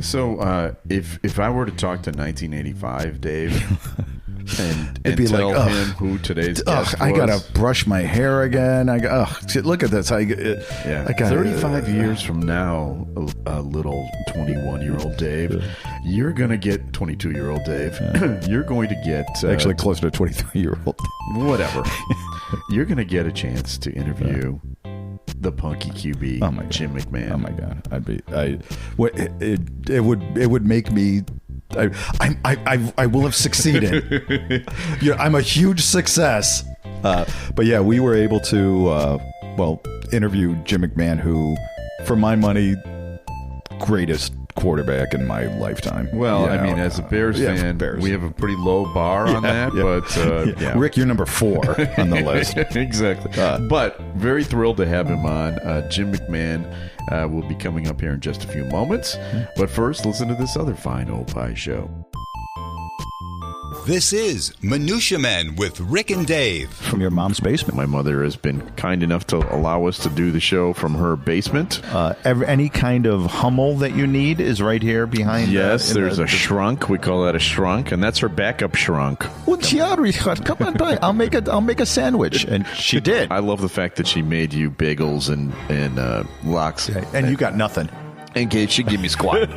So if I were to talk to 1985 Dave and be tell like, him who today's guest was, I gotta brush my hair again. Look at this. I got 35 years from now, a little 21-year-old Dave, you're gonna get 22-year-old Dave. You're going to get actually closer to 23-year-old. Whatever. You're gonna get a chance to interview the Punky QB, Jim-McMahon. Oh my God! It would make me. I will have succeeded. I'm a huge success. But yeah, we were able to interview Jim-McMahon, who, for my money, greatest quarterback in my lifetime. Well, as a Bears fan, we have a pretty low bar on that. But Rick, you're number 4 on the list. Exactly. But very thrilled to have him on. Jim McMahon will be coming up here in just a few moments. But first, listen to this other fine old pie show. This is Minutia Men with Rick and Dave. From your mom's basement. My mother has been kind enough to allow us to do the show from her basement. Any kind of Hummel that you need is right here behind. Yes, there's a shrunk. We call that a shrunk, and that's her backup shrunk. Well, yeah, Richard, come on by. I'll make a sandwich, and she did. I love the fact that she made you bagels and lox, and you got nothing. And she gave me squat.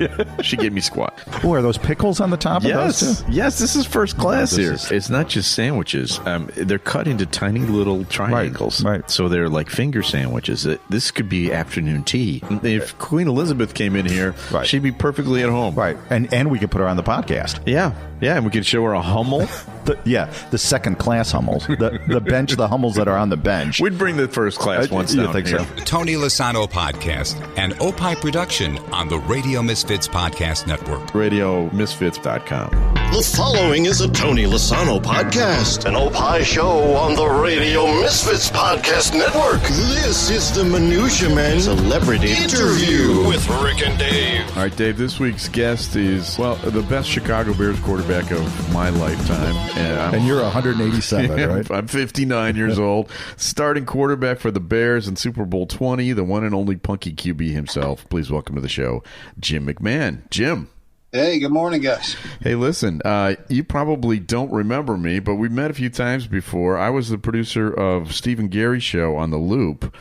She gave me squat. Oh, are those pickles on the top of those too? Yes, this is first class here. It's not just sandwiches. They're cut into tiny little triangles. Right. So they're like finger sandwiches. This could be afternoon tea. If Queen Elizabeth came in here, she'd be perfectly at home. Right. And we could put her on the podcast. Yeah. Yeah, and we could show her a Hummel. The second class Hummels. The Hummels that are on the bench. We'd bring the first class ones down here. So? Tony Lasano Podcast, an Opie production on the Radio Misfits Podcast Network. RadioMisfits.com. The following is a Tony Lasano Podcast, an Opie show on the Radio Misfits Podcast Network. This is the Minutia Men Celebrity Interview with Rick and Dave. All right, Dave, this week's guest is, the best Chicago Bears quarterback of my lifetime. And you're 187, right? I'm 59 years old. Starting quarterback for the Bears in Super Bowl 20, the one and only Punky QB himself. Please welcome to the show, Jim McMahon. Jim. Hey, good morning, guys. Hey, listen, you probably don't remember me, but we met a few times before. I was the producer of Stephen Gary's show on The Loop.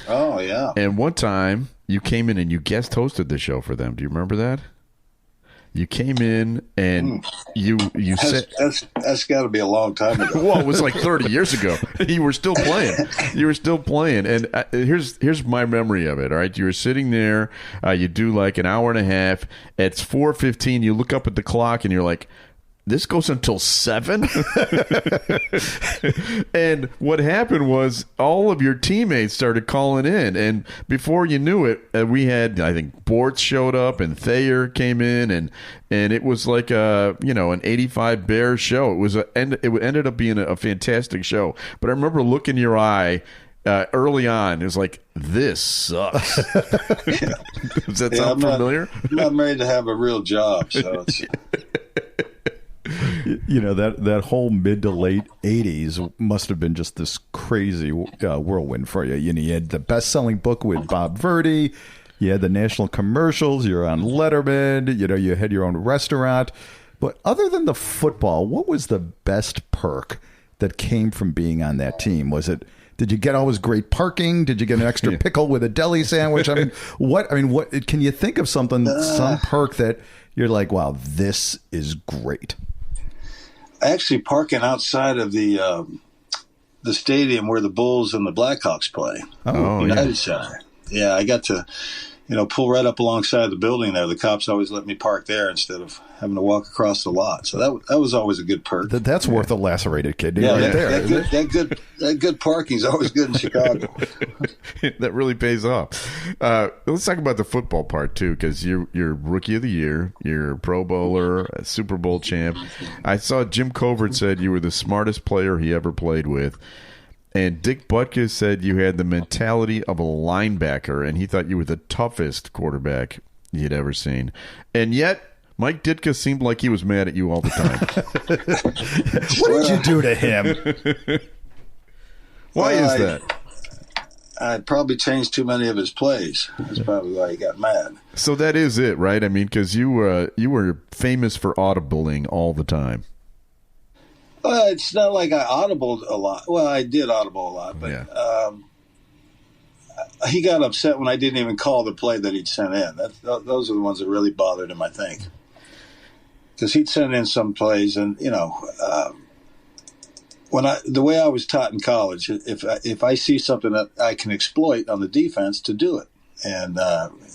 Oh, yeah. And one time, you came in and you guest hosted the show for them. Do you remember that? You came in and you said that's got to be a long time ago. Well, it was like 30 years ago. You were still playing. And here's my memory of it. All right, you were sitting there. You do like an hour and a half. It's 4:15. You look up at the clock and you're like, this goes until 7? And what happened was all of your teammates started calling in. And before you knew it, we had, I think, Bortz showed up and Thayer came in. And it was like an 85 Bears show. It ended up being a fantastic show. But I remember looking in your eye early on. It was like, this sucks. Does that sound familiar? I'm not married to have a real job, so it's... That whole mid to late 80s must have been just this crazy whirlwind for you. You had the best-selling book with Bob Verdi. You had the national commercials. You're on Letterman. You had your own restaurant. But other than the football, what was the best perk that came from being on that team? Did you get always great parking? Did you get an extra pickle with a deli sandwich? What can you think of some perk that you're like, wow, this is great? Actually, parking outside of the stadium where the Bulls and the Blackhawks play. United Center. Yeah, I got to, pull right up alongside the building there. The cops always let me park there instead of having to walk across the lot. So that was always a good perk. That's worth a lacerated kidney there. That good parking is always good in Chicago. That really pays off. Let's talk about the football part too, because you're Rookie of the Year, you're a Pro Bowler, a Super Bowl champ. I saw Jim Covert said you were the smartest player he ever played with. And Dick Butkus said you had the mentality of a linebacker, and he thought you were the toughest quarterback he'd ever seen. And yet, Mike Ditka seemed like he was mad at you all the time. What did you do to him? Why is that? I probably changed too many of his plays. That's probably why he got mad. So that is it, right? I mean, because you were famous for audibling all the time. Well, it's not like I audibled a lot. Well, I did audible a lot, but he got upset when I didn't even call the play that he'd sent in. Those are the ones that really bothered him, I think. Because he'd send in some plays, and, the way I was taught in college, if I see something that I can exploit on the defense, to do it. And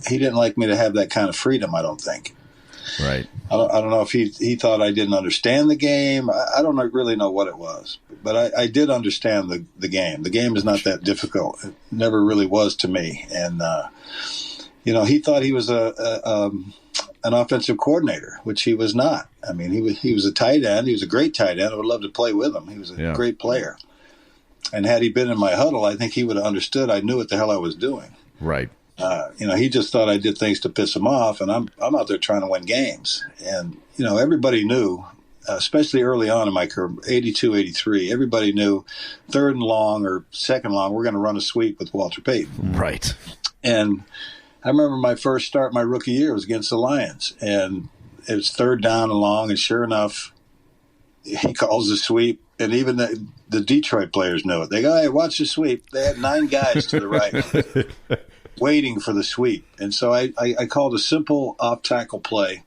he didn't like me to have that kind of freedom, I don't think. Right. I don't know if he thought I didn't understand the game. I don't really know what it was. But I did understand the game. The game is not that difficult. It never really was to me. And, he thought he was an offensive coordinator, which he was not. I mean, he was a tight end. He was a great tight end. I would love to play with him. He was a great player. And had he been in my huddle, I think he would have understood I knew what the hell I was doing. Right. He just thought I did things to piss him off, and I'm out there trying to win games. And, everybody knew, especially early on in my career, 82, 83, everybody knew third and long or second long, we're going to run a sweep with Walter Payton. Right. And I remember my first start my rookie year was against the Lions, and it was third down and long, and sure enough, he calls the sweep, and even the Detroit players knew it. They go, hey, watch the sweep. They had 9 guys to the right waiting for the sweep. And so I called a simple off-tackle play,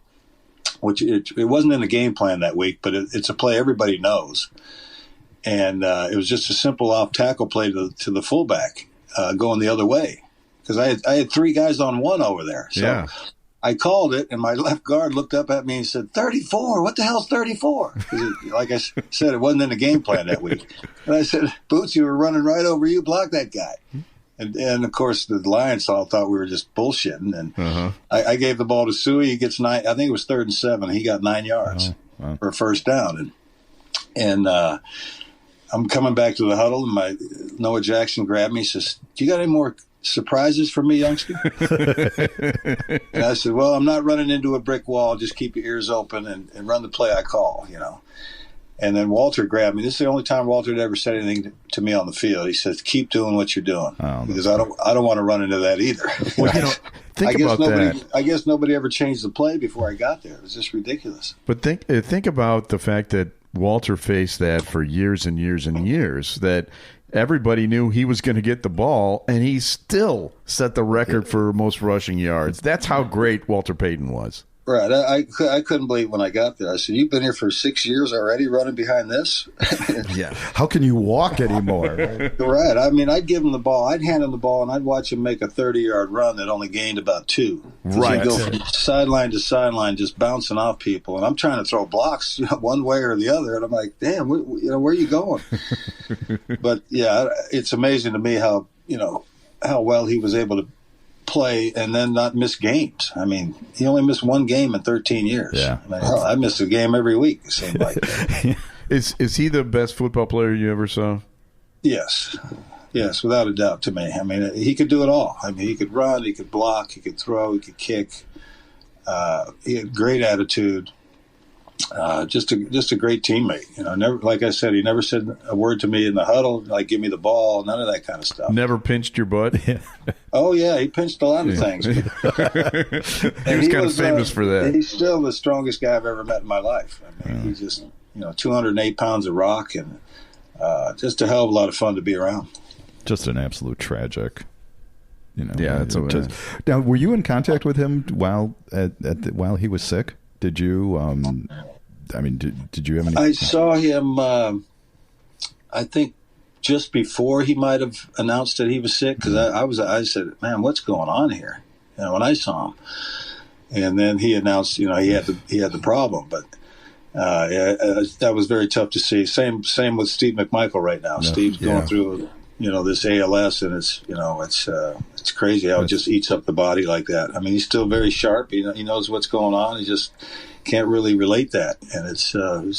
which it wasn't in the game plan that week, but it's a play everybody knows. And it was just a simple off-tackle play to the fullback going the other way. Because I had 3 guys on 1 over there. So I called it, and my left guard looked up at me and said, 34, what the hell's 34? Like I said, it wasn't in the game plan that week. And I said, Boots, you were running right over you, block that guy. And of course, the Lions all thought we were just bullshitting. And I gave the ball to Suey. He gets 9. I think it was 3rd and 7. He got 9 yards for a first down. And I'm coming back to the huddle, and Noah Jackson grabbed me and says, do you got any more surprises for me, youngster? And I said, well, I'm not running into a brick wall. Just keep your ears open and run the play I call, And then Walter grabbed me. This is the only time Walter had ever said anything to me on the field. He says, keep doing what you're doing. Because I don't want to run into that either. Well, think about that. I guess nobody ever changed the play before I got there. It was just ridiculous. But think about the fact that Walter faced that for years and years and years, that everybody knew he was going to get the ball, and he still set the record for most rushing yards. That's how great Walter Payton was. Right. I couldn't believe when I got there. I said, you've been here for 6 years already running behind this? Yeah. How can you walk anymore? Right. I mean, I'd give him the ball. I'd hand him the ball, and I'd watch him make a 30-yard run that only gained about 2. Right. He'd go from sideline to sideline just bouncing off people. And I'm trying to throw blocks one way or the other. And I'm like, damn, where are you going? But, yeah, it's amazing to me how well he was able to play and then not miss games. I mean, he only missed 1 game in 13 years. Yeah. I mean, hell, I missed a game every week, it seemed like. Is he the best football player you ever saw? Yes, without a doubt to me. I mean, he could do it all. I mean, he could run, he could block, he could throw, he could kick. He had great attitude. Just a great teammate. Never, like I said, he never said a word to me in the huddle, like give me the ball, none of that kind of stuff. Never pinched your butt? Oh, yeah, he pinched a lot of things. He was kind of famous for that. He's still the strongest guy I've ever met in my life. I mean, he's just, 208 pounds of rock, and just a hell of a lot of fun to be around. Just an absolute tragic. Yeah, now, were you in contact with him while he was sick? Did you? Did you have any? I saw him. I think just before he might have announced that he was sick, because I said, "Man, what's going on here?" When I saw him, and then he announced, he had the problem, but that was very tough to see. Same with Steve McMichael right now. Steve's going through. This ALS, and it's crazy how it just eats up the body like that. I mean, he's still very sharp. He knows what's going on. He just can't really relate that, and it's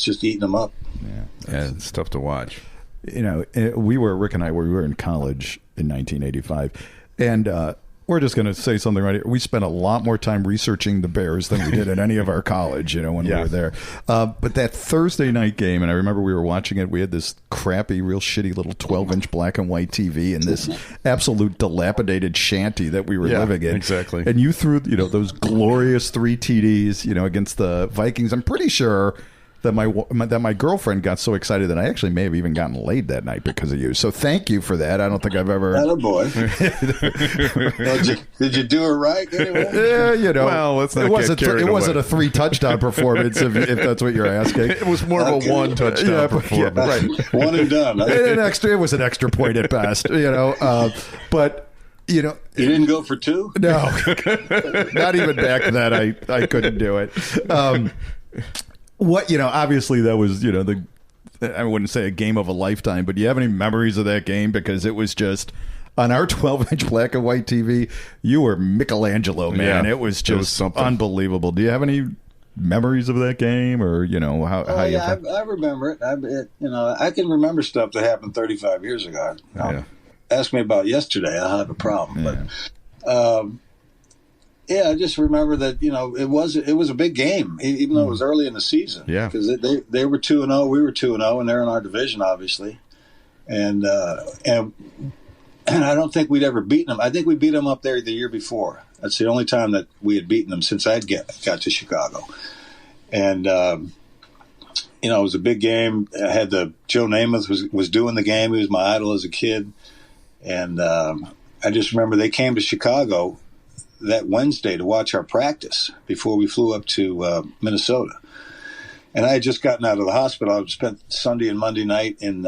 just eating him up. Yeah, it's tough to watch. Rick and I, we were in college in 1985, and we're just going to say something right here. We spent a lot more time researching the Bears than we did at any of our college, when we were there. But that Thursday night game, and I remember we were watching it, we had this crappy, real shitty little 12-inch black and white TV and this absolute dilapidated shanty that we were living in. Exactly. And you threw, those glorious 3 TDs, against the Vikings. I'm pretty sure that my girlfriend got so excited that I actually may have even gotten laid that night because of you. So thank you for that. I don't think I've ever. Attaboy. Did you do it right anyway? Yeah, Well, let's not get carried away. It wasn't a 3 touchdown performance, if that's what you're asking. It was more of a 1 touchdown performance. Right. One and done. It was an extra point at best, but. You didn't go for 2? No, not even back then. I couldn't do it. Obviously that was, I wouldn't say a game of a lifetime, but do you have any memories of that game? Because it was just on our 12-inch black and white TV, you were Michelangelo, man. Yeah, it was just unbelievable. Do you have any memories of that game, or how? I remember it. I can remember stuff that happened 35 years ago. Ask me about yesterday, I'll have a problem. But I just remember that it was a big game, even though it was early in the season. Yeah, because they were 2-0, we were 2-0, and they're in our division, obviously. And I don't think we'd ever beaten them. I think we beat them up there the year before. That's the only time that we had beaten them since I'd got to Chicago. And it was a big game. I had Joe Namath was doing the game. He was my idol as a kid. And I just remember they came to Chicago that Wednesday to watch our practice before we flew up to Minnesota. And I had just gotten out of the hospital. I spent Sunday and Monday night in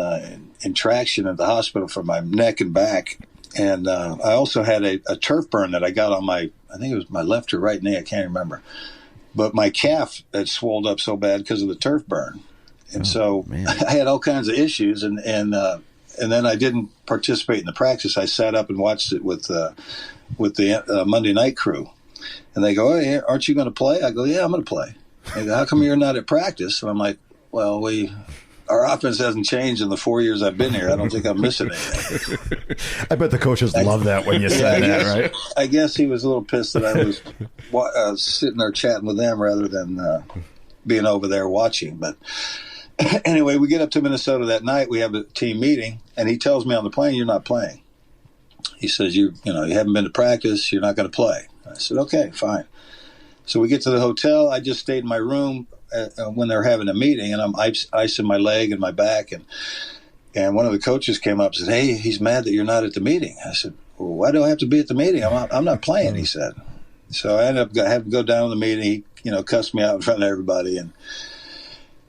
traction at the hospital for my neck and back. And I also had a turf burn that I got on I think it was my left or right knee, I can't remember. But my calf had swelled up so bad because of the turf burn. And I had all kinds of issues. And then I didn't participate in the practice. I sat up and watched it with the Monday night crew. And they go, "Hey, aren't you going to play?" I go, "Yeah, I'm going to play." They go, "How come you're not at practice?" And I'm like, "Well, our offense hasn't changed in the 4 years I've been here. I don't think I'm missing anything." I bet the coaches love that when you say that, right? I guess he was a little pissed that I was sitting there chatting with them rather than being over there watching. But anyway, we get up to Minnesota that night. We have a team meeting, and he tells me on the plane, "You're not playing." He says, you haven't been to practice. You're not going to play." I said, "Okay, fine." So we get to the hotel. I just stayed in my room when they were having a meeting, and I'm icing my leg and my back. And one of the coaches came up and said, "Hey, he's mad that you're not at the meeting." I said, "Well, why do I have to be at the meeting? I'm not playing," he said. So I ended up having to go down to the meeting. He, cussed me out in front of everybody.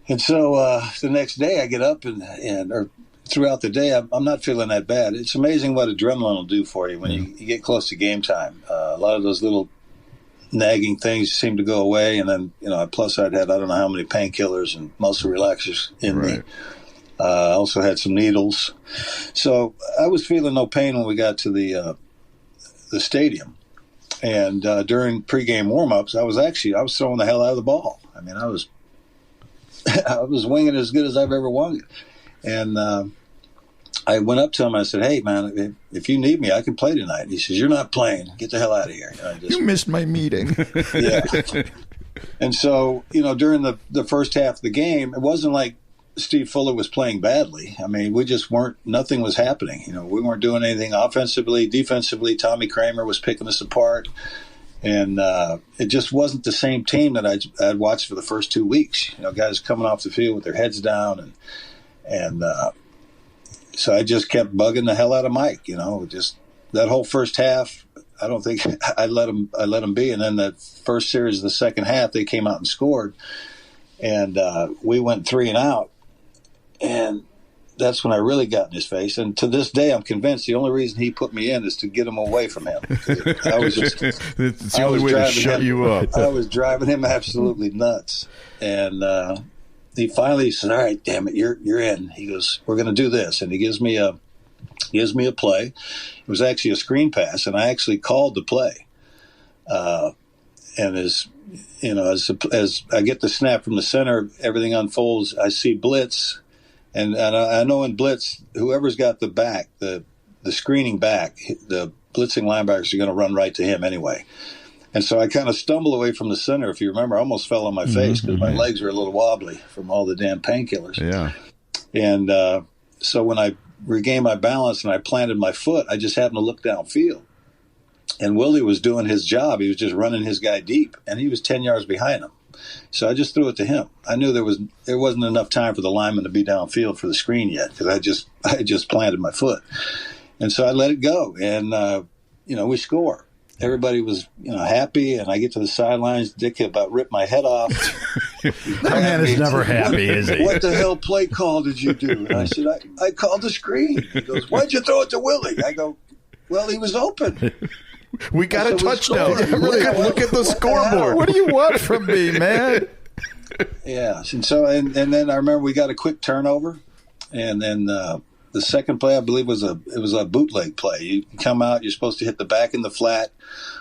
And so the next day I get up or throughout the day, I'm not feeling that bad. It's amazing what adrenaline will do for you when you get close to game time. A lot of those little nagging things seem to go away. And then, plus I'd had, I don't know how many painkillers and muscle relaxers in me. I also had some needles. So I was feeling no pain when we got to the stadium. And during pregame warm-ups, I was throwing the hell out of the ball. I mean, I was winging as good as I've ever wung it. And I went up to him. I said, "Hey, man, if you need me, I can play tonight." He says, "You're not playing. Get the hell out of here." You missed my meeting. Yeah. And so, during the first half of the game, it wasn't like Steve Fuller was playing badly. I mean, we just nothing was happening. We weren't doing anything offensively. Defensively, Tommy Kramer was picking us apart. And it just wasn't the same team that I'd watched for the first 2 weeks. Guys coming off the field with their heads down, and so I just kept bugging the hell out of Mike. Just that whole first half. I don't think I let them be. And then the first series of the second half, they came out and scored, and we went 3 and out, and that's when I really got in his face. And to this day, I'm convinced the only reason he put me in is to get him away from him. I was just, it's the only way to shut you up. I was driving him absolutely nuts. And he finally said, "All right, damn it, you're in." He goes, "We're going to do this." And he gives me a play. It was actually a screen pass, and I actually called the play. And as I get the snap from the center, everything unfolds. I see blitz. And I know in blitz, whoever's got the back, the screening back, the blitzing linebackers are going to run right to him anyway. And so I kind of stumbled away from the center. If you remember, I almost fell on my face because my legs were a little wobbly from all the damn painkillers. Yeah. And so when I regained my balance and I planted my foot, I just happened to look downfield. And Willie was doing his job. He was just running his guy deep, and he was 10 yards behind him. So I just threw it to him. I knew there wasn't enough time for the lineman to be downfield for the screen yet because I just planted my foot. And so I let it go, and we score. Everybody was happy, and I get to the sidelines. Dick about ripped my head off. That man is never happy, is he? What the hell play call did you do? And I said, I called the screen. He goes, why'd you throw it to Willie? I go, well, he was open. We got a touchdown. Look at the scoreboard. What do you want from me, man? Yeah. And so, and then I remember we got a quick turnover, and then the second play I believe was a bootleg play. You come out, you're supposed to hit the back in the flat,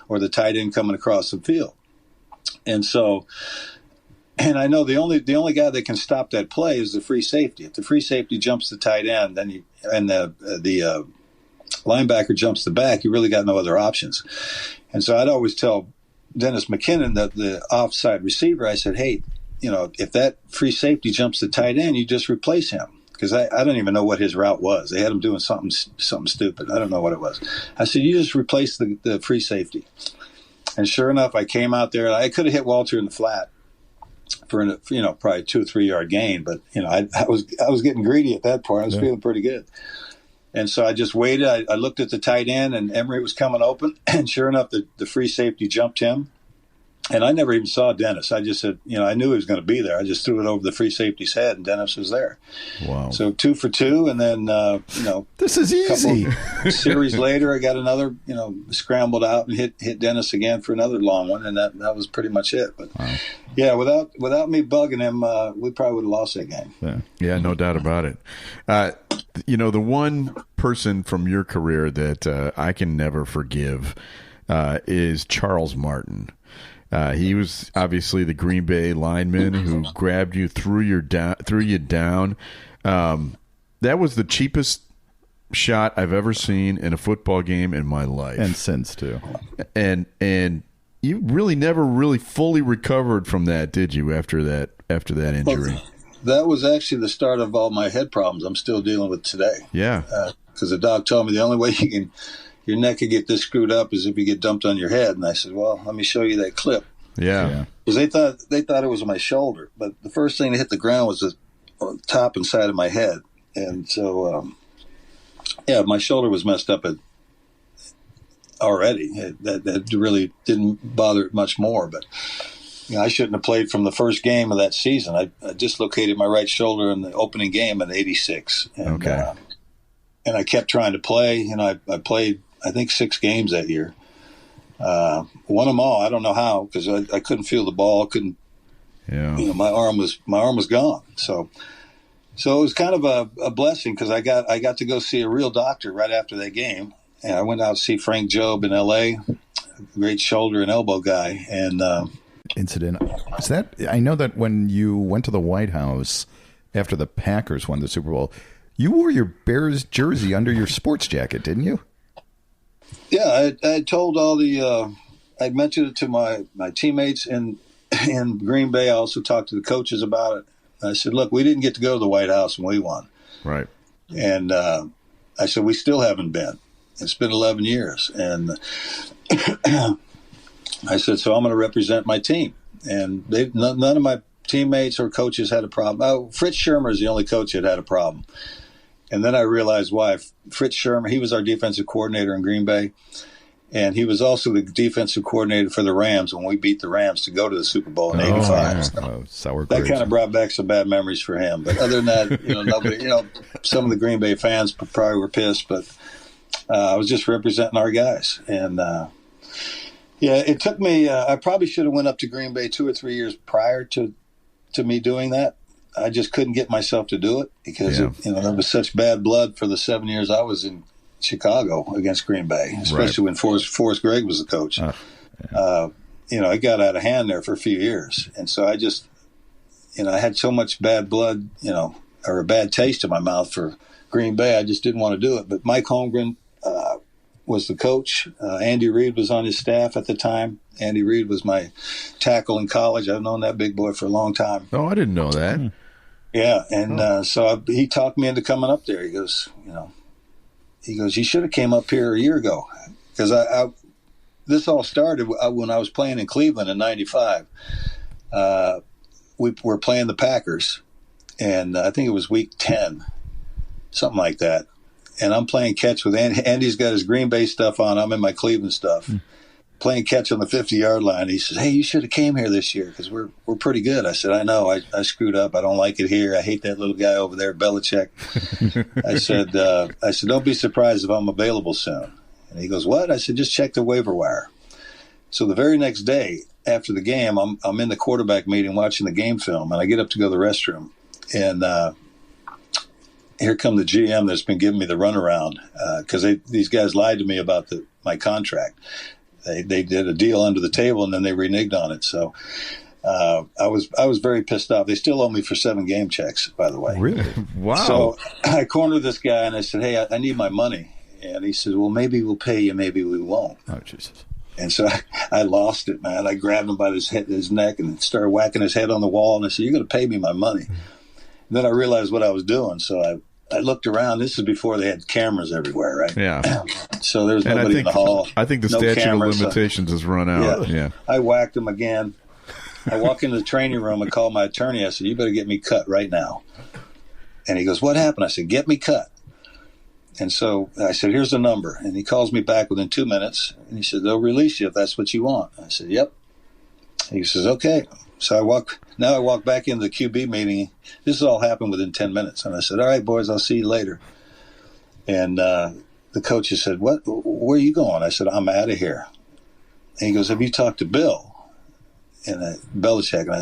or the tight end coming across the field. And so, and I know the only guy that can stop that play is the free safety. If the free safety jumps the tight end, then the linebacker jumps the back, you really got no other options. And so I'd always tell Dennis McKinnon, that the offside receiver, I said, hey, if that free safety jumps the tight end, you just replace him. Because I don't even know what his route was. They had him doing something stupid. I don't know what it was. I said, you just replace the free safety. And sure enough, I came out there. I could have hit Walter in the flat for probably 2 or 3 yard gain. But I was getting greedy at that point. I was feeling pretty good. And so I just waited. I looked at the tight end, and Emery was coming open. And sure enough, the free safety jumped him. And I never even saw Dennis. I just said, I knew he was going to be there. I just threw it over the free safety's head, and Dennis was there. Wow. So 2 for 2, and then, this is easy. Series later, I got another, scrambled out and hit Dennis again for another long one, and that was pretty much it. But, yeah, without me bugging him, we probably would have lost that game. Yeah, no doubt about it. The one person from your career that I can never forgive is Charles Martin. He was obviously the Green Bay lineman who grabbed you, threw you down. That was the cheapest shot I've ever seen in a football game in my life, and since too. And you really never really fully recovered from that, did you? After that injury. Well, that was actually the start of all my head problems I'm still dealing with today. Yeah, because the doc told me the only way your neck could get this screwed up is if you get dumped on your head. And I said, well, let me show you that clip. Yeah. Because they thought it was my shoulder. But the first thing that hit the ground was the top and side of my head. And so, my shoulder was messed up already. That really didn't bother it much more. But I shouldn't have played from the first game of that season. I dislocated my right shoulder in the opening game in '86. Okay. And I kept trying to play. I played, I think, 6 games that year. Won them all. I don't know how, because I couldn't feel the ball. My arm was gone. So it was kind of a blessing, because I got to go see a real doctor right after that game. And I went out to see Frank Jobe in L.A., a great shoulder and elbow guy. And incident. Is that? I know that when you went to the White House after the Packers won the Super Bowl, you wore your Bears jersey under your sports jacket, didn't you? Yeah, I told all I mentioned it to my teammates in Green Bay. I also talked to the coaches about it. I said, look, we didn't get to go to the White House when we won. Right. And I said, we still haven't been. It's been 11 years. And I said, so I'm going to represent my team. And none of my teammates or coaches had a problem. Fritz Shurmur is the only coach that had a problem. And then I realized why. Fritz Shurmur, he was our defensive coordinator in Green Bay, and he was also the defensive coordinator for the Rams when we beat the Rams to go to the Super Bowl in '85. Sour that grapes. kind of brought back some bad memories for him. But other than that, nobody, some of the Green Bay fans probably were pissed, but I was just representing our guys. And it took me. I probably should have went up to Green Bay 2 or 3 years prior to me doing that. I just couldn't get myself to do it because there was such bad blood for the 7 years I was in Chicago against Green Bay, especially when Forrest Gregg was the coach. It got out of hand there for a few years, and so I just, I had so much bad blood, or a bad taste in my mouth for Green Bay. I just didn't want to do it. But Mike Holmgren, was the coach. Andy Reid was on his staff at the time. Andy Reid was my tackle in college. I've known that big boy for a long time. Oh, I didn't know that. Yeah, and he talked me into coming up there. He goes, you should have came up here a year ago, because this all started when I was playing in Cleveland in '95. We were playing the Packers, and I think it was week 10, something like that. And I'm playing catch with Andy. Andy's got his Green Bay stuff on. I'm in my Cleveland stuff. Playing catch on the 50-yard line. He says, "Hey, you should have came here this year because we're pretty good." I said, "I know. I screwed up. I don't like it here. I hate that little guy over there, Belichick." I said, "Don't be surprised if I'm available soon." And he goes, "What?" I said, "Just check the waiver wire." So the very next day after the game, I'm in the quarterback meeting watching the game film, and I get up to go to the restroom, and here come the GM that's been giving me the runaround because these guys lied to me about my contract. They did a deal under the table, and then they reneged on it. So I was very pissed off. They still owe me for 7 game checks, by the way. Really? Wow. So I cornered this guy, and I said, "Hey, I need my money." And he said, "Well, maybe we'll pay you, maybe we won't." Oh, Jesus. And so I lost it, man. I grabbed him by his neck and started whacking his head on the wall. And I said, "You're going to pay me my money." And then I realized what I was doing. So I looked around. This is before they had cameras everywhere, right? Yeah. So there was nobody in the hall. I think the no statute cameras, of limitations has run out. Yeah. I whacked him again. I walk into the training room and call my attorney. I said, "You better get me cut right now." And he goes, "What happened?" I said, "Get me cut." And so I said, "Here's the number." And he calls me back within 2 minutes. And he said, "They'll release you if that's what you want." I said, "Yep." He says, "Okay." So I walk back into the QB meeting. This all happened within 10 minutes. And I said, "All right, boys, I'll see you later." And the coach said, "What? Where are you going?" I said, "I'm out of here." And he goes, "Have you talked to Bill?" And Belichick. And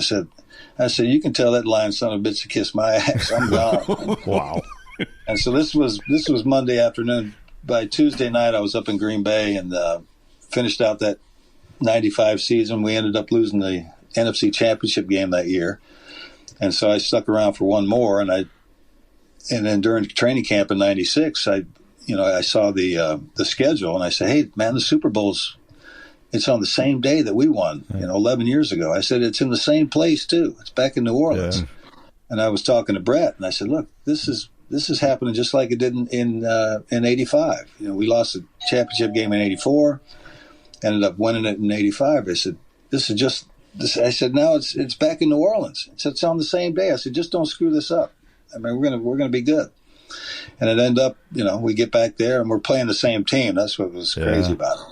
I said, "You can tell that lying son of a bitch to kiss my ass. I'm gone." Wow. And so this was Monday afternoon. By Tuesday night, I was up in Green Bay and finished out that '95 season. We ended up losing the NFC Championship game that year, and so I stuck around for one more. And then during training camp in '96, I saw the schedule, and I said, "Hey, man, the Super Bowl's it's on the same day that we won, 11 years ago." I said, "It's in the same place too. It's back in New Orleans." Yeah. And I was talking to Brett, and I said, "Look, this is happening just like it did in '85. We lost the championship game in '84, ended up winning it in '85." I said, "This is just this." I said, "Now it's back in New Orleans. It's on the same day." I said, "Just don't screw this up. I mean, we're gonna be good." And it ended up, we get back there and we're playing the same team. That's what was crazy about it.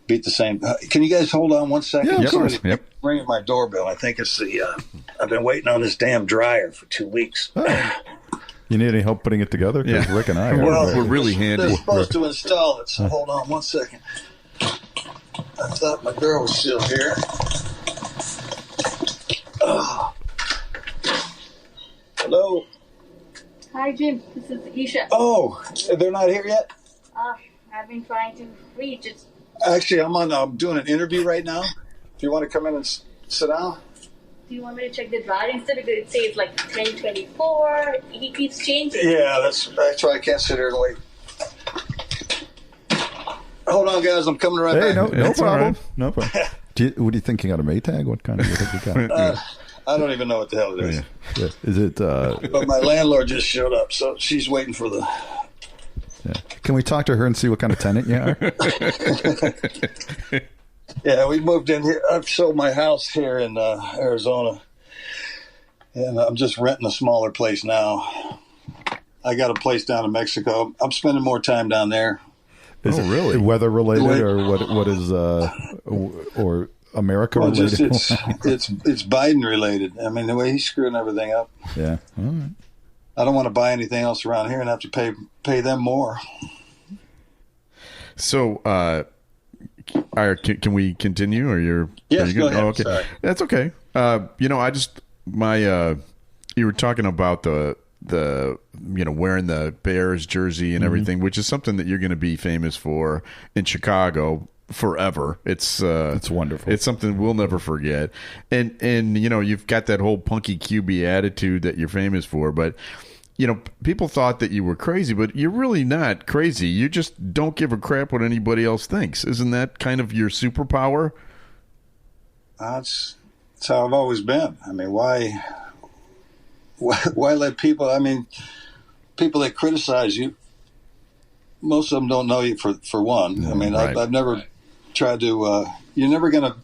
Beat the same. Can you guys hold on one second? Yeah, of course. Yep. Ringing my doorbell. I think it's I've been waiting on this damn dryer for 2 weeks. You need any help putting it together? Because Rick and I we're really handy. They're supposed to install it, so hold on one second. I thought my girl was still here. Oh. Hello. Hi, Jim. This is Isha. Oh, they're not here yet? I've been trying to reach it. Actually, I'm doing an interview right now. If you want to come in and sit down. Do you want me to check the driving still? Because it says like 1024. He keeps changing. Yeah, that's why I can't sit here and wait. Hold on, guys. I'm coming right back. No problem. Right. No problem. What are you thinking out of Maytag? What kind of you think you got? I don't even know what the hell it is. Yeah. Is it? But my landlord just showed up, so she's waiting for the. Yeah. Can we talk to her and see what kind of tenant you are? Yeah, we moved in here. I've sold my house here in Arizona, and I'm just renting a smaller place now. I got a place down in Mexico. I'm spending more time down there. Is it really weather related, or what is or America related? It's Biden related. I mean, the way he's screwing everything up. Yeah. All right. I don't want to buy anything else around here and have to pay them more. So, can we continue? Or you're? Yes, are you go ahead. Oh, okay, sorry. That's okay. You were talking about the wearing the Bears jersey and everything, which is something that you're going to be famous for in Chicago forever. It's wonderful. It's something we'll never forget. And you've got that whole Punky QB attitude that you're famous for. But people thought that you were crazy, but you're really not crazy. You just don't give a crap what anybody else thinks. Isn't that kind of your superpower? That's how I've always been. I mean, why let people? I mean, people that criticize you, most of them don't know you for one. I mean, right. I've never tried to. You're never going to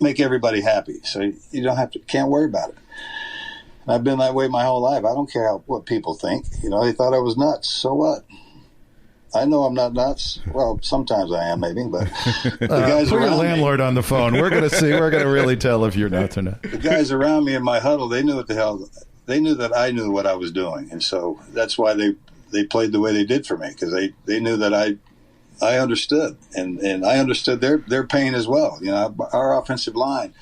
make everybody happy, so you can't worry about it. And I've been that way my whole life. I don't care what people think. They thought I was nuts. So what? I know I'm not nuts. Well, sometimes I am, maybe, but the guys put around your landlord on the phone. We're going to see. We're going to really tell if you're nuts or not. The guys around me in my huddle, they knew what the hell. They knew that I knew what I was doing, and so that's why they played the way they did for me, because they knew that I understood, and I understood their pain as well. Our offensive line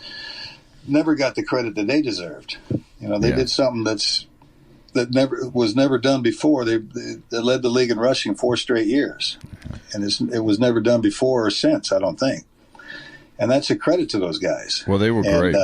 never got the credit that they deserved. They did something that was never done before. They led the league in rushing 4 straight years, and it was never done before or since, I don't think. And that's a credit to those guys. Well, they were great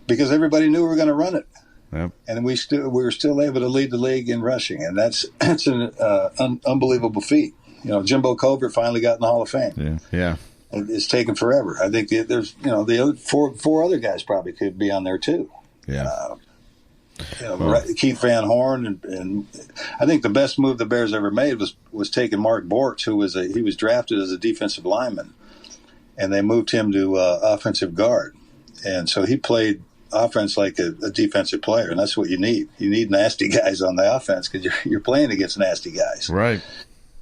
because everybody knew we were going to run it, yep. And we were still able to lead the league in rushing, and that's an unbelievable feat. Jimbo Covert finally got in the Hall of Fame. Yeah. It's taken forever. I think there's the other four other guys probably could be on there too. Yeah. Keith Van Horn, and I think the best move the Bears ever made was taking Mark Bortz, who was drafted as a defensive lineman, and they moved him to offensive guard, and so he played offense like a defensive player, and that's what you need. You need nasty guys on the offense because you're playing against nasty guys, right?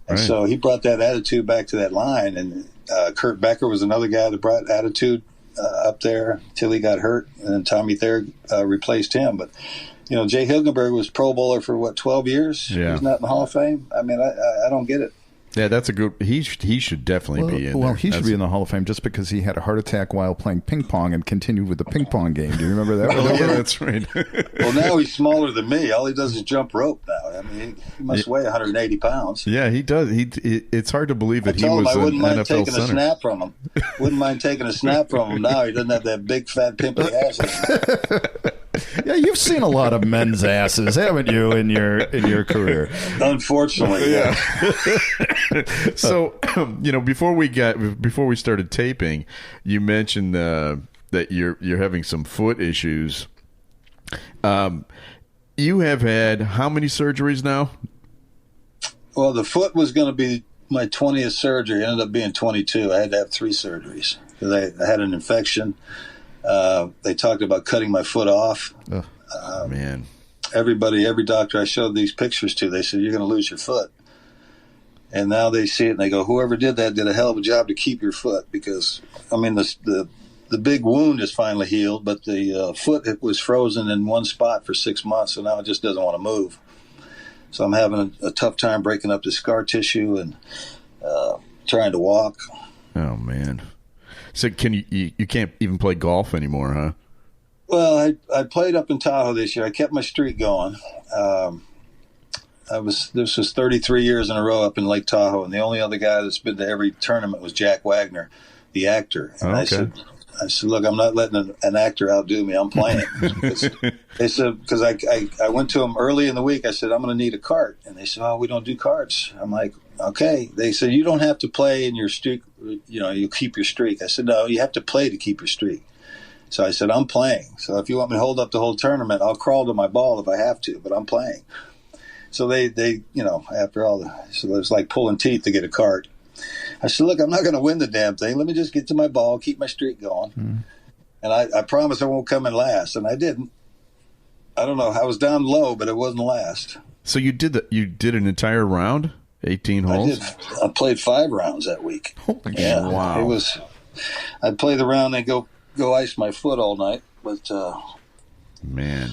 And so he brought that attitude back to that line, and Kurt Becker was another guy that brought attitude up there till he got hurt, and then Tommy Thayer replaced him. But Jay Hilgenberg was Pro Bowler for 12 years. Yeah. He's not in the Hall of Fame. I mean, I don't get it. Yeah, that's a good. He should definitely be in there. Well, he should be in the Hall of Fame just because he had a heart attack while playing ping pong and continued with the ping pong game. Do you remember that? Yeah, that's right. Well, now he's smaller than me. All he does is jump rope now. I mean, he must weigh 180 pounds. Yeah, he does. It's hard to believe that he was I wouldn't an mind NFL taking center. a snap from him. Wouldn't mind taking a snap from him now. He doesn't have that big, fat, pimply ass anymore. Yeah, you've seen a lot of men's asses, haven't you, in your career? Unfortunately, yeah. So, before we started taping, you mentioned that you're having some foot issues. You have had how many surgeries now? Well, the foot was going to be my 20th surgery. It ended up being 22. I had to have 3 surgeries because I had an infection. They talked about cutting my foot off. Man. Every doctor I showed these pictures to, they said, you're going to lose your foot. And now they see it and they go, whoever did that did a hell of a job to keep your foot, because, I mean, the big wound is finally healed, but the foot, it was frozen in one spot for 6 months, so now it just doesn't want to move. So I'm having a tough time breaking up the scar tissue and trying to walk. Oh, man. So you can't even play golf anymore, huh? Well, I played up in Tahoe this year. I kept my streak going. This was 33 years in a row up in Lake Tahoe, and the only other guy that's been to every tournament was Jack Wagner, the actor. And I said, look, I'm not letting an actor outdo me. I'm playing. They said, because I went to them early in the week. I said, I'm going to need a cart. And they said, oh, we don't do carts. I'm like, okay. They said, you don't have to play in your streak. You keep your streak. I said, no, you have to play to keep your streak. So I said, I'm playing. So if you want me to hold up the whole tournament, I'll crawl to my ball if I have to, but I'm playing. So they after all, so it was like pulling teeth to get a cart. I said, look, I'm not going to win the damn thing. Let me just get to my ball, keep my streak going. And I promise I won't come in last. And I didn't. I don't know. I was down low, but it wasn't last. So you did an entire round, 18 holes? I played 5 rounds that week. Holy shit. Wow. It was. I'd play the round and go ice my foot all night, but man.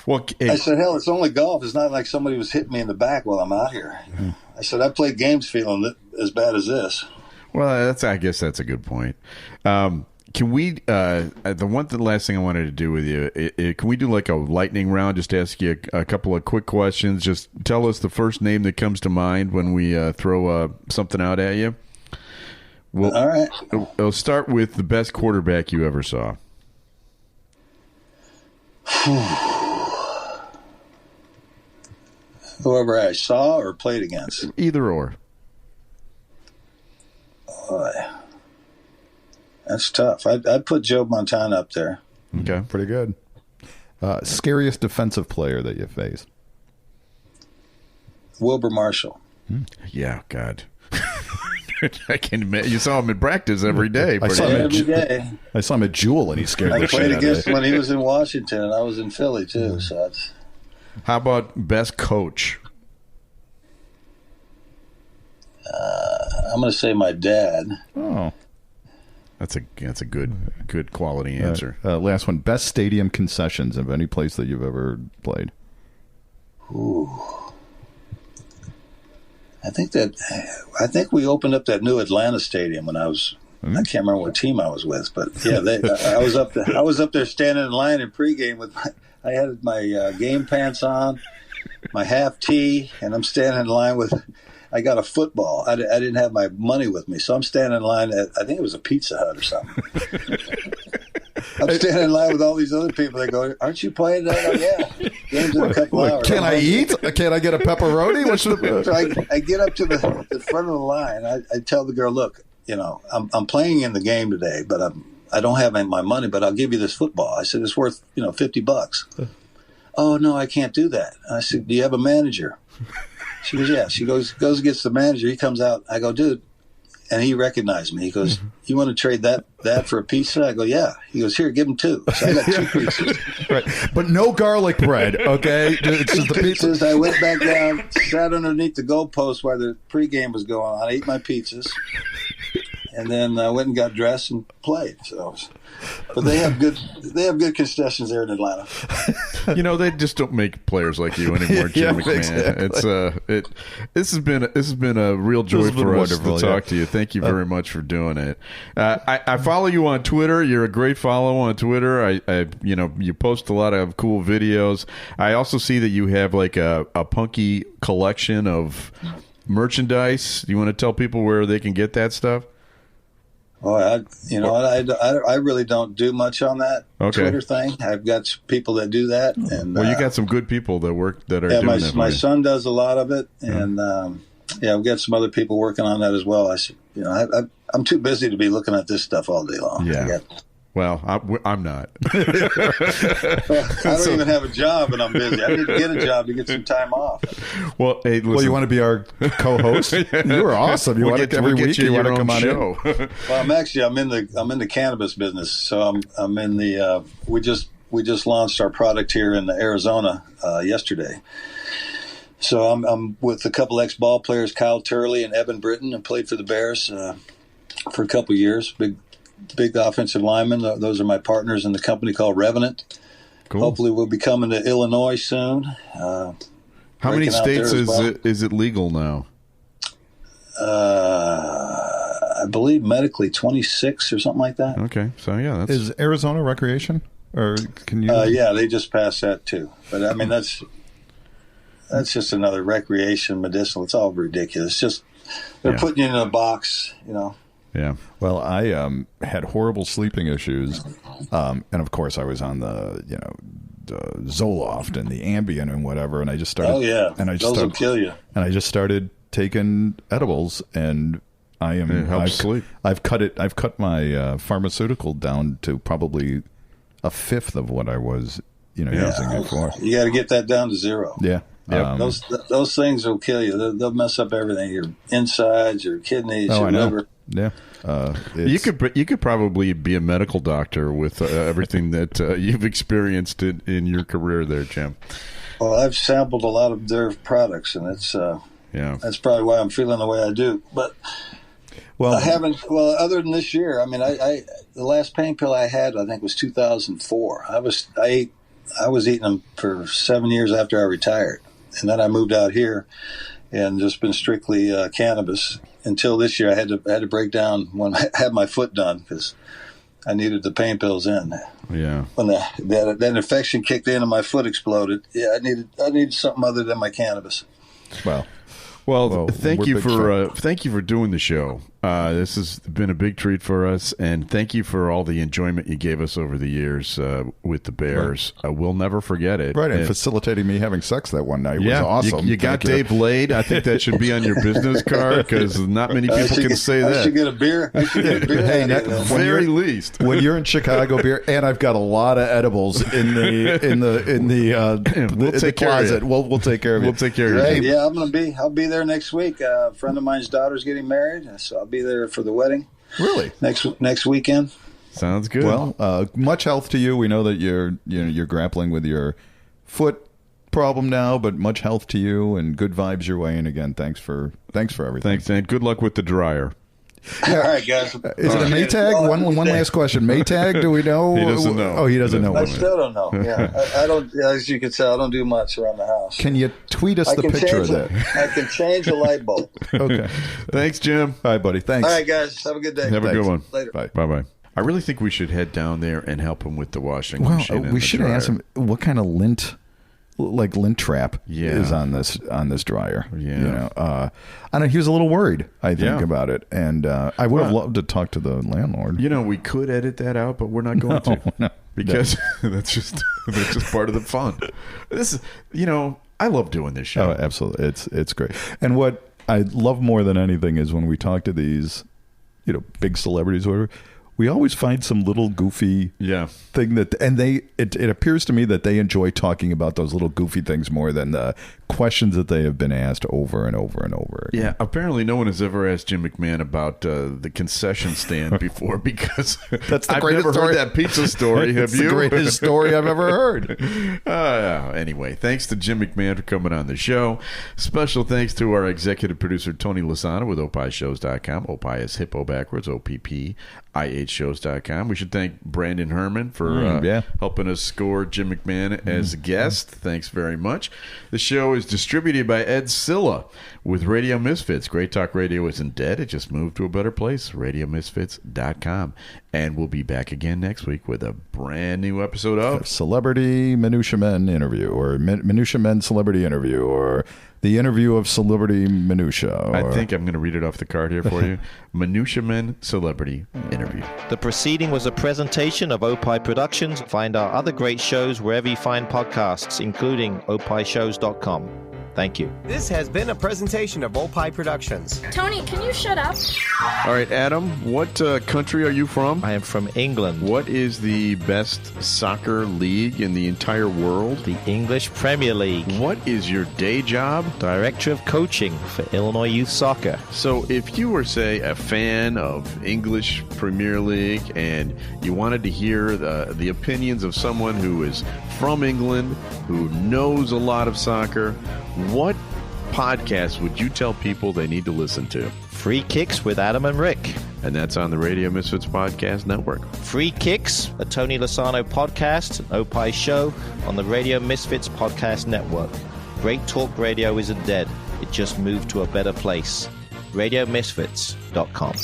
Well, I said, hell, it's only golf. It's not like somebody was hitting me in the back while I'm out here. I said, I played games feeling as bad as this. Well, I guess that's a good point. Can we? The last thing I wanted to do with you, can we do like a lightning round? Just ask you a couple of quick questions. Just tell us the first name that comes to mind when we throw something out at you. All right. We'll start with the best quarterback you ever saw. Whoever I saw or played against. Either or. Boy, that's tough. I'd put Joe Montana up there. Okay. Pretty good. Scariest defensive player that you faced? Wilbur Marshall. Yeah, God. I can admit, you saw him in practice every day. I saw him Every day. I saw him at Jewel, and he scared I the shit played out against of him me. when he was in Washington, and I was in Philly, too. So that's... How about best coach? I'm going to say my dad. Oh. That's a good quality answer. Last one. Best stadium concessions of any place that you've ever played? Ooh. I think we opened up that new Atlanta stadium when I can't remember what team I was with, but yeah, I was up there standing in line in pregame with I had my game pants on, my half tee, and I'm standing in line with. I got a football. I didn't have my money with me, so I'm standing in line at, I think it was a Pizza Hut or something. I'm standing in line with all these other people. They go, "Aren't you playing that?" I go, "Yeah, game's in a couple hours." Can I eat? Can I get a pepperoni? What's the? So I get up to the front of the line. I tell the girl, "Look, I'm playing in the game today, but I don't have my money, but I'll give you this football." I said, "It's worth $50." "Oh no, I can't do that." I said, "Do you have a manager?" She goes, "Yeah." She goes and gets the manager. He comes out. I go, "Dude," and he recognized me. He goes, "You want to trade that for a pizza?" I go, "Yeah." He goes, "Here, give him 2." So I got 2 pizzas. Right, but no garlic bread. Okay, it's just the pizza. Pizzas. I went back down, sat underneath the goalpost while the pregame was going on. I ate my pizzas, and then I went and got dressed and played. So, but they have good concessions there in Atlanta. They just don't make players like you anymore, Jim-McMahon. Exactly. This has been a real joy for us to talk to you. Thank you very much for doing it. I follow you on Twitter. You're a great follow on Twitter. You post a lot of cool videos. I also see that you have like a Punky collection of merchandise. Do you want to tell people where they can get that stuff? Oh, I really don't do much on that Twitter thing. I've got people that do that, and well, you got some good people that are doing it. My son does a lot of it, and I've got some other people working on that as well. I'm too busy to be looking at this stuff all day long. Yeah. Well, I'm not. I don't even have a job, and I'm busy. I need to get a job to get some time off. Well, hey, listen. Well, you want to be our co-host? You are awesome. You want to every week? You want to come on show? Well, I'm in the cannabis business, so I'm in the. We just launched our product here in Arizona yesterday. So I'm with a couple ex-ball players, Kyle Turley and Evan Britton, and played for the Bears for a couple years. Big offensive linemen. Those are my partners in the company called Revenant. Cool. Hopefully we'll be coming to Illinois soon. How many states is it legal now? I believe medically 26 or something like that. Okay, so yeah, is Arizona recreation, or can you? Yeah, they just passed that too. But I mean, that's just another recreation medicinal. It's all ridiculous. It's just they're putting you in a box, Yeah. Well, I had horrible sleeping issues, and of course I was on the Zoloft and the Ambien and whatever, and I just started. Oh yeah, and those will kill you. And I just started taking edibles, and it helps sleep. I've cut my pharmaceutical down to probably a fifth of what I was, using it for. You got to get that down to 0. Yeah. Yep. Those things will kill you. They'll mess up everything. Your insides, your kidneys, your liver. Yeah. You could probably be a medical doctor with everything that you've experienced in your career there, Jim. Well, I've sampled a lot of their products, and that's probably why I'm feeling the way I do. But I haven't. Well, other than this year, I mean, the last pain pill I had, I think, was 2004. I was eating them for 7 years after I retired, and then I moved out here and just been strictly cannabis until this year. I had to break down when I had my foot done because I needed the pain pills in. Yeah. When that infection kicked in and my foot exploded, I needed something other than my cannabis. Well, thank you for doing the show. This has been a big treat for us, and thank you for all the enjoyment you gave us over the years with the Bears. Right. We'll never forget it. Right, and facilitating me having sex that one night was awesome. You got Dave laid. I think that should be on your business card because not many people can say that. I should get a beer. Hey, very least when you're in Chicago beer, and I've got a lot of edibles in the closet. We'll take care of it. We'll take care of it. Yeah, I'll be there next week. A friend of mine's daughter's getting married, so I'll be there for the wedding. Really? Next weekend. Sounds good. Well, much health to you. We know that you're grappling with your foot problem now, but much health to you and good vibes your way. And again, thanks for everything. Thanks, and good luck with the dryer. Yeah. All right, guys. Is it a Maytag? One last question. Maytag? Do we know? He doesn't know. Oh, he doesn't know. I still don't know. Yeah, I don't. As you can tell, I don't do much around the house. Can you tweet us the picture of that? I can change a light bulb. Okay. Thanks, Jim. All right, buddy. Thanks. All right, guys. Have a good day. Have a good one. Later. Bye. Bye. I really think we should head down there and help him with the washing machine. Well, we should ask him what kind of lint trap is on this dryer. Yeah. I know he was a little worried, I think, about it, and I would have loved to talk to the landlord. We could edit that out, but we're not going to because that's just part of the fun. This is, I love doing this show. Oh, absolutely, it's great. And what I love more than anything is when we talk to these, big celebrities or whatever. We always find some little goofy thing it appears to me that they enjoy talking about those little goofy things more than the questions that they have been asked over and over and over again. Yeah, apparently no one has ever asked Jim-McMahon about the concession stand before because that's the I've greatest never story. heard that pizza story. Have you? The greatest story I've ever heard. Anyway, thanks to Jim McMahon for coming on the show. Special thanks to our executive producer, Tony Lasana with opishows.com. Opie is hippo backwards, OPPIHshows.com. We should thank Brandon Herman for helping us score Jim McMahon as a guest. Thanks very much. The show is distributed by Ed Silla with Radio Misfits. Great Talk Radio isn't dead. It just moved to a better place. RadioMisfits.com. And we'll be back again next week with a brand new episode of Celebrity Minutia Men Interview, or Minutia Men Celebrity Interview, or the interview of Celebrity Minutia. I think I'm going to read it off the card here for you. Minutia Men Celebrity Interview. The proceeding was a presentation of Opie Productions. Find our other great shows wherever you find podcasts, including opishows.com. Thank you. This has been a presentation of Opie Productions. Tony, can you shut up? All right, Adam, what country are you from? I am from England. What is the best soccer league in the entire world? The English Premier League. What is your day job? Director of coaching for Illinois Youth Soccer. So if you were, say, a fan of English Premier League and you wanted to hear the opinions of someone who is from England, who knows a lot of soccer, what podcast would you tell people they need to listen to? Free Kicks with Adam and Rick. And that's on the Radio Misfits Podcast Network. Free Kicks, a Tony Lasano podcast, an Opie show on the Radio Misfits Podcast Network. Great talk radio isn't dead. It just moved to a better place. RadioMisfits.com.